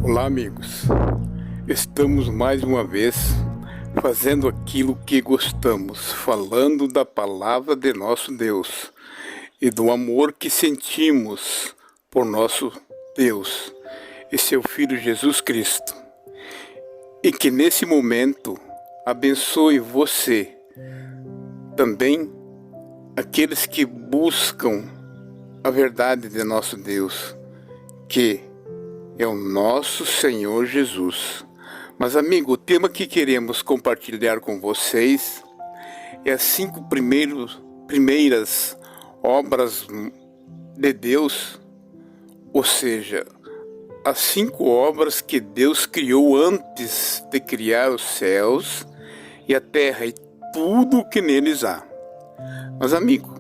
Olá, amigos. Estamos mais uma vez fazendo aquilo que gostamos, falando da palavra de nosso Deus e do amor que sentimos por nosso Deus e seu Filho Jesus Cristo. E que nesse momento abençoe você, também aqueles que buscam a verdade de nosso Deus, que é o nosso Senhor Jesus. Mas, amigo, o tema que queremos compartilhar com vocês é as 5 primeiras obras de Deus, ou seja, as 5 obras que Deus criou antes de criar os céus e a terra e tudo o que neles há. Mas, amigo,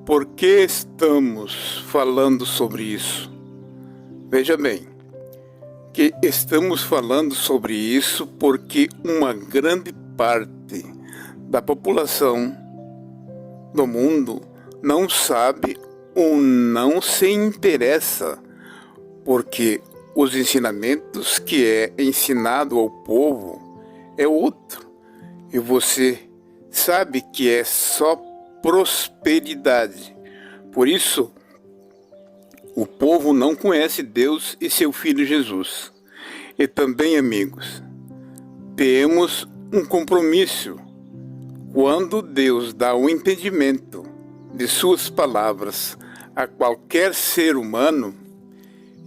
por que estamos falando sobre isso? Veja bem, que estamos falando sobre isso porque uma grande parte da população do mundo não sabe ou não se interessa, porque os ensinamentos que é ensinado ao povo é outro, e você sabe que é só prosperidade. Por isso, o povo não conhece Deus e seu Filho Jesus. E também, amigos, temos um compromisso. Quando Deus dá o entendimento de suas palavras a qualquer ser humano,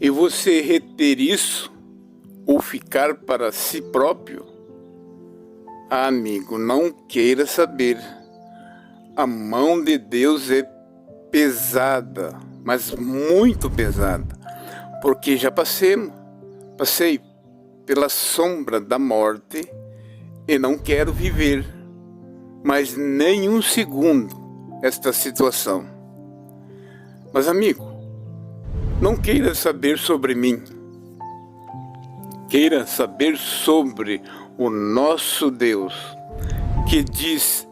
e você reter isso ou ficar para si próprio, amigo, não queira saber. A mão de Deus é pesada, mas muito pesada, porque já passei pela sombra da morte e não quero viver mais nem um segundo esta situação. Mas, amigo, não queira saber sobre mim, queira saber sobre o nosso Deus, que diz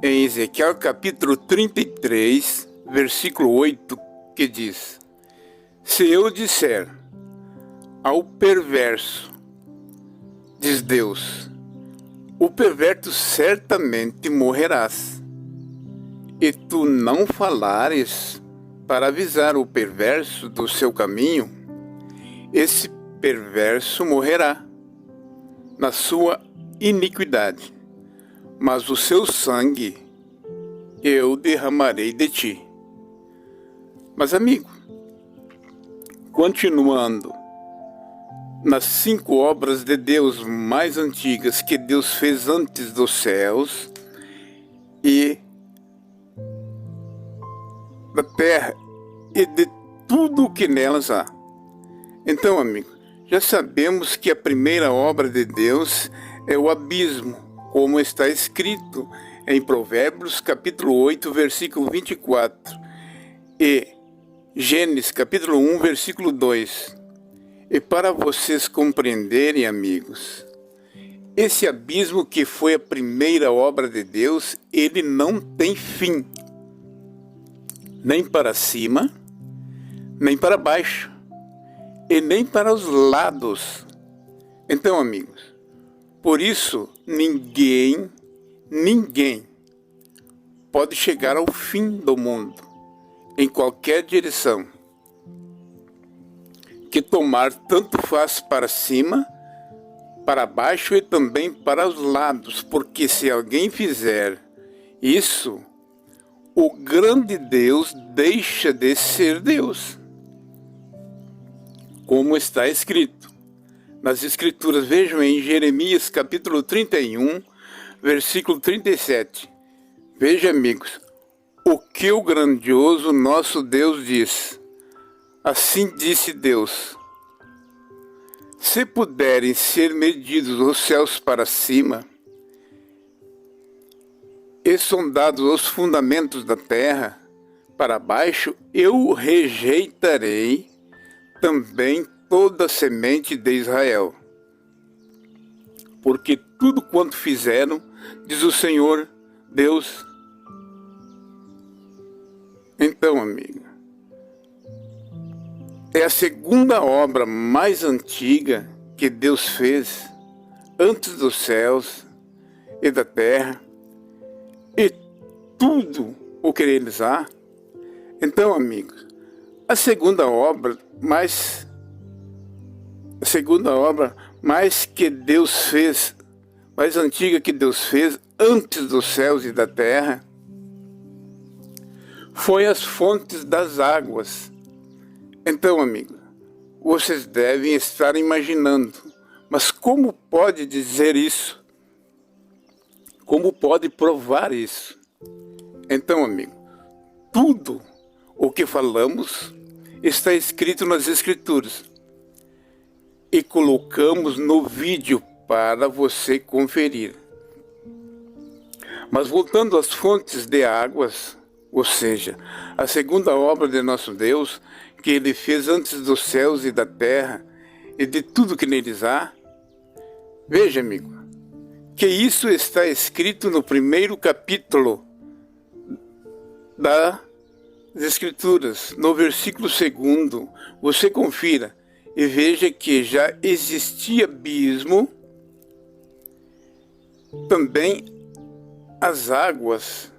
em Ezequiel capítulo 33, versículo 8, que diz: se eu disser ao perverso, diz Deus, o perverso certamente morrerás, e tu não falares para avisar o perverso do seu caminho, esse perverso morrerá na sua iniquidade, mas o seu sangue eu derramarei de ti. Mas, amigo, continuando nas 5 obras de Deus mais antigas que Deus fez antes dos céus e da terra e de tudo o que nelas há. Então, amigo, já sabemos que a primeira obra de Deus é o abismo, como está escrito em Provérbios capítulo 8, versículo 24 e Gênesis capítulo 1, versículo 2. E para vocês compreenderem, amigos, esse abismo que foi a primeira obra de Deus, ele não tem fim, nem para cima, nem para baixo, e nem para os lados. Então, amigos, por isso ninguém pode chegar ao fim do mundo em qualquer direção, que tomar tanto faz para cima, para baixo e também para os lados, porque se alguém fizer isso, o grande Deus deixa de ser Deus, como está escrito nas Escrituras. Vejam em Jeremias capítulo 31, versículo 37. Veja, amigos, o que o grandioso nosso Deus diz. Assim disse Deus: se puderem ser medidos os céus para cima e sondados os fundamentos da terra para baixo, eu rejeitarei também toda a semente de Israel. Porque tudo quanto fizeram, diz o Senhor Deus. Então, amigo, é a segunda obra mais antiga que Deus fez antes dos céus e da terra e tudo o que neles há. Então, amigos, a segunda obra mais que Deus fez, mais antiga que Deus fez antes dos céus e da terra, foi as fontes das águas. Então, amigos, vocês devem estar imaginando, mas como pode dizer isso? Como pode provar isso? Então, amigo, tudo o que falamos está escrito nas Escrituras e colocamos no vídeo para você conferir. Mas voltando às fontes de águas, ou seja, a segunda obra de nosso Deus, que Ele fez antes dos céus e da terra e de tudo que neles há, veja, amigo, que isso está escrito no primeiro capítulo das Escrituras, no versículo 2. Você confira e veja que já existia abismo, também as águas,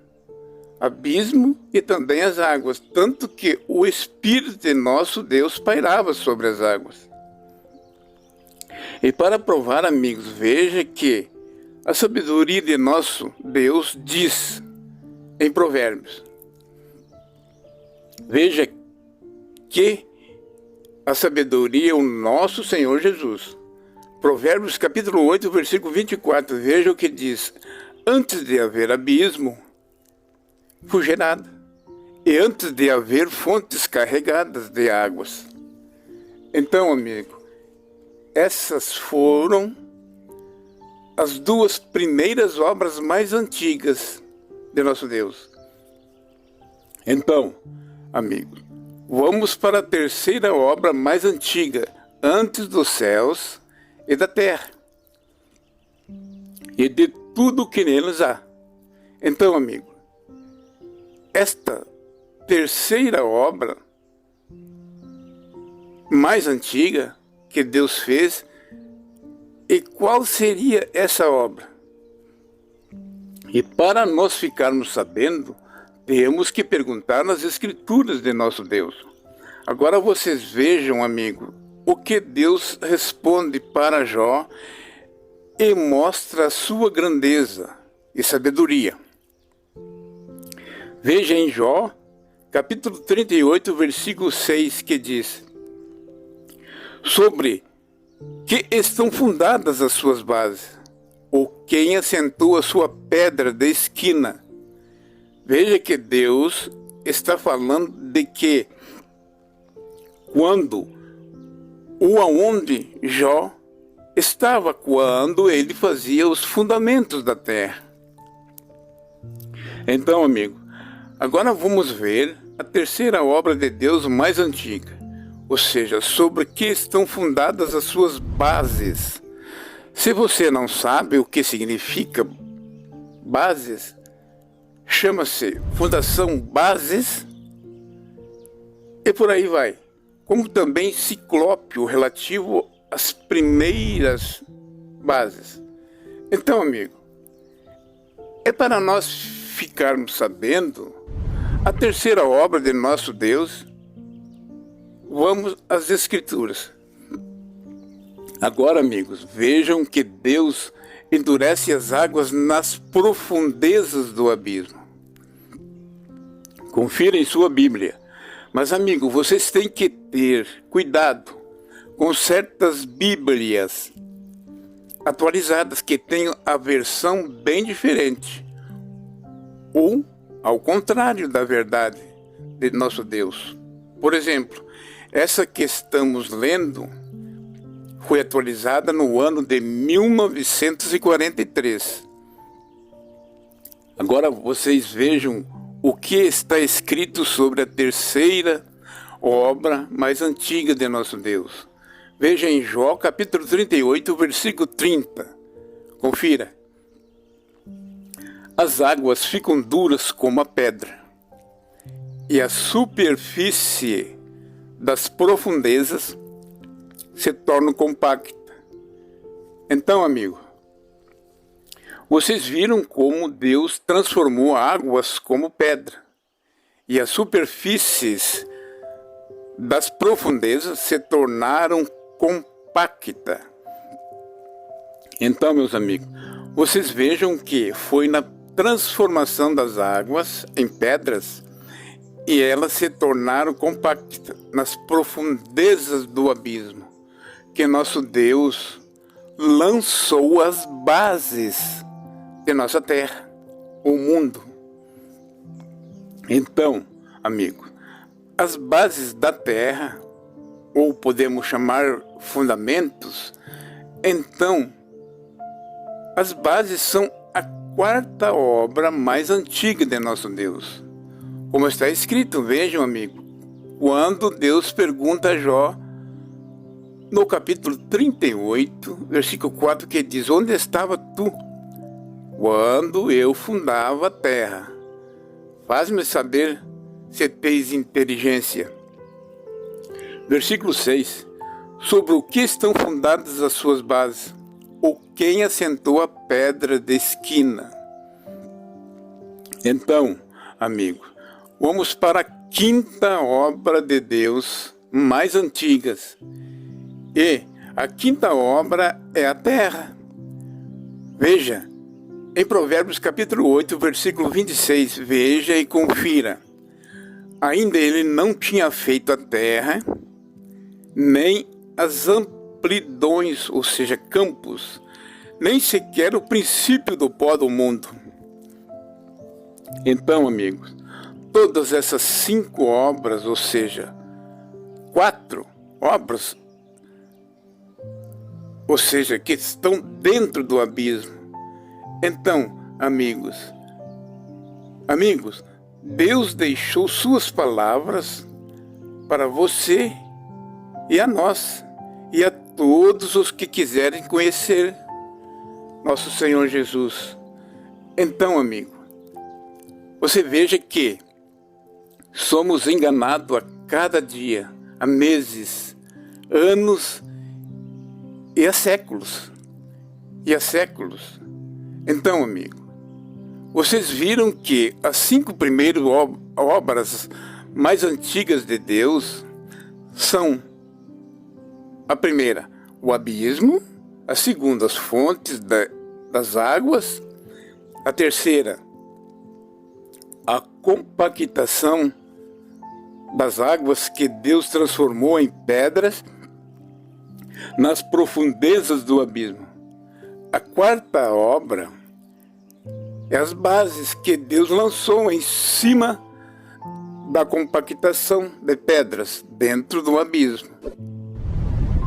abismo e também as águas, tanto que o Espírito de nosso Deus pairava sobre as águas. E para provar, amigos, veja que a sabedoria de nosso Deus diz em Provérbios. Veja que a sabedoria é o nosso Senhor Jesus. Provérbios capítulo 8, versículo 24. Veja o que diz. Antes de haver abismo, fugerada, e antes de haver fontes carregadas de águas. Então, amigo, essas foram as duas primeiras obras mais antigas de nosso Deus. Então, amigo, vamos para a terceira obra mais antiga, antes dos céus e da terra, e de tudo que neles há. Então, amigo, esta terceira obra mais antiga que Deus fez, e qual seria essa obra? E para nós ficarmos sabendo, temos que perguntar nas Escrituras de nosso Deus. Agora vocês vejam, amigo, o que Deus responde para Jó e mostra a sua grandeza e sabedoria. Veja em Jó, capítulo 38, versículo 6, que diz: sobre que estão fundadas as suas bases, ou quem assentou a sua pedra de esquina. Veja que Deus está falando de que quando ou aonde Jó estava quando ele fazia os fundamentos da terra. Então, amigo, agora vamos ver a terceira obra de Deus mais antiga, ou seja, sobre que estão fundadas as suas bases. Se você não sabe o que significa bases, chama-se Fundação Bases e por aí vai. Como também Ciclópio, relativo às primeiras bases. Então, amigo, é para nós ficarmos sabendo a terceira obra de nosso Deus. Vamos às Escrituras. Agora, amigos, vejam que Deus endurece as águas nas profundezas do abismo. Confira em sua Bíblia. Mas, amigo, vocês têm que ter cuidado com certas Bíblias atualizadas que tenham a versão bem diferente, ou ao contrário da verdade de nosso Deus. Por exemplo, essa que estamos lendo foi atualizada no ano de 1943. Agora vocês vejam o que está escrito sobre a terceira obra mais antiga de nosso Deus. Veja em Jó, capítulo 38, versículo 30. Confira. As águas ficam duras como a pedra, e a superfície das profundezas se torna compacta. Então, amigo, vocês viram como Deus transformou águas como pedra, e as superfícies das profundezas se tornaram compacta. Então, meus amigos, vocês vejam que foi na transformação das águas em pedras e elas se tornaram compactas nas profundezas do abismo, que nosso Deus lançou as bases de nossa terra, o mundo. Então, amigo, as bases da terra, ou podemos chamar fundamentos, então, as bases são a quarta obra mais antiga de nosso Deus. Como está escrito, vejam, amigo, quando Deus pergunta a Jó, no capítulo 38, versículo 4, que diz: onde estava tu quando eu fundava a terra? Faz-me saber se tens inteligência. Versículo 6, sobre o que estão fundadas as suas bases? Ou quem assentou a pedra de esquina? Então, amigo, vamos para a quinta obra de Deus mais antigas. E a quinta obra é a terra. Veja, em Provérbios capítulo 8, versículo 26, veja e confira. Ainda ele não tinha feito a terra, nem as amplidões, ou seja, campos, nem sequer o princípio do pó do mundo. Então, amigos, todas essas 5 obras, ou seja, 4 obras, ou seja, que estão dentro do abismo. Então, amigos, Deus deixou suas palavras para você e a nós, e a todos os que quiserem conhecer nosso Senhor Jesus. Então, amigo, você veja que somos enganados a cada dia, há meses, anos e há séculos. Então, amigo, vocês viram que as 5 primeiras obras mais antigas de Deus são: a primeira, o abismo; a segunda, as fontes das águas; a terceira, a compactação das águas que Deus transformou em pedras nas profundezas do abismo; a quarta obra é as bases que Deus lançou em cima da compactação de pedras dentro do abismo;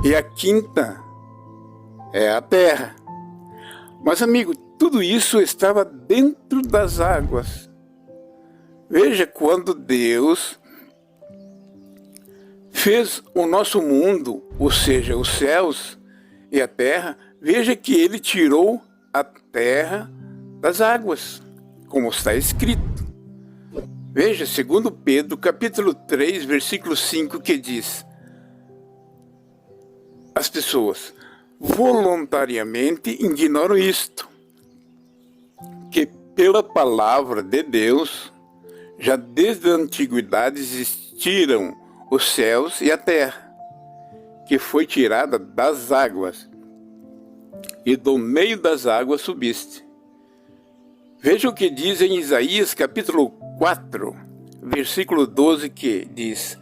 e a quinta é a terra. Mas, amigo, tudo isso estava dentro das águas. Veja, quando Deus fez o nosso mundo, ou seja, os céus e a terra, veja que ele tirou a terra das águas, como está escrito. Veja, segundo Pedro, capítulo 3, versículo 5, que diz: as pessoas voluntariamente ignoram isto, que pela palavra de Deus, já desde a antiguidade existiram os céus e a terra, que foi tirada das águas, e do meio das águas subiste. Veja o que diz em Isaías capítulo 4, versículo 12, que diz: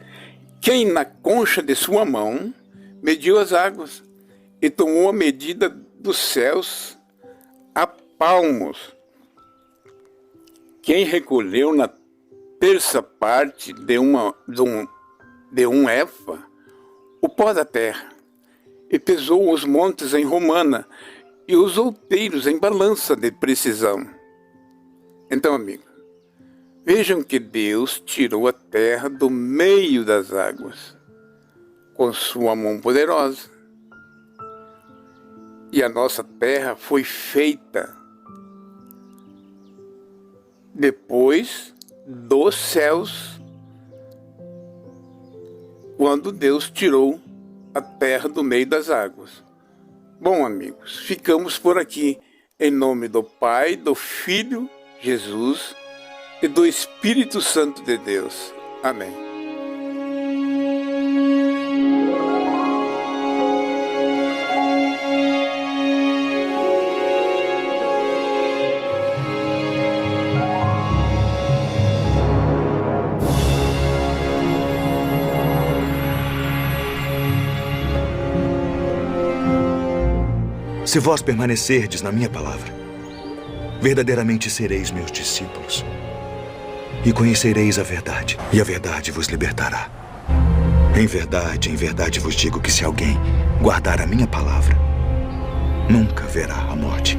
quem na concha de sua mão mediu as águas, e tomou a medida dos céus a palmos. Quem recolheu na terça parte de um éfa o pó da terra, e pesou os montes em romana, e os outeiros em balança de precisão. Então, amigo, vejam que Deus tirou a terra do meio das águas com sua mão poderosa. E a nossa terra foi feita depois dos céus quando Deus tirou a terra do meio das águas. Bom, amigos, ficamos por aqui. Em nome do Pai, do Filho, Jesus e do Espírito Santo de Deus. Amém. Se vós permanecerdes na minha palavra, verdadeiramente sereis meus discípulos. E conhecereis a verdade, e a verdade vos libertará. Em verdade vos digo que se alguém guardar a minha palavra, nunca verá a morte.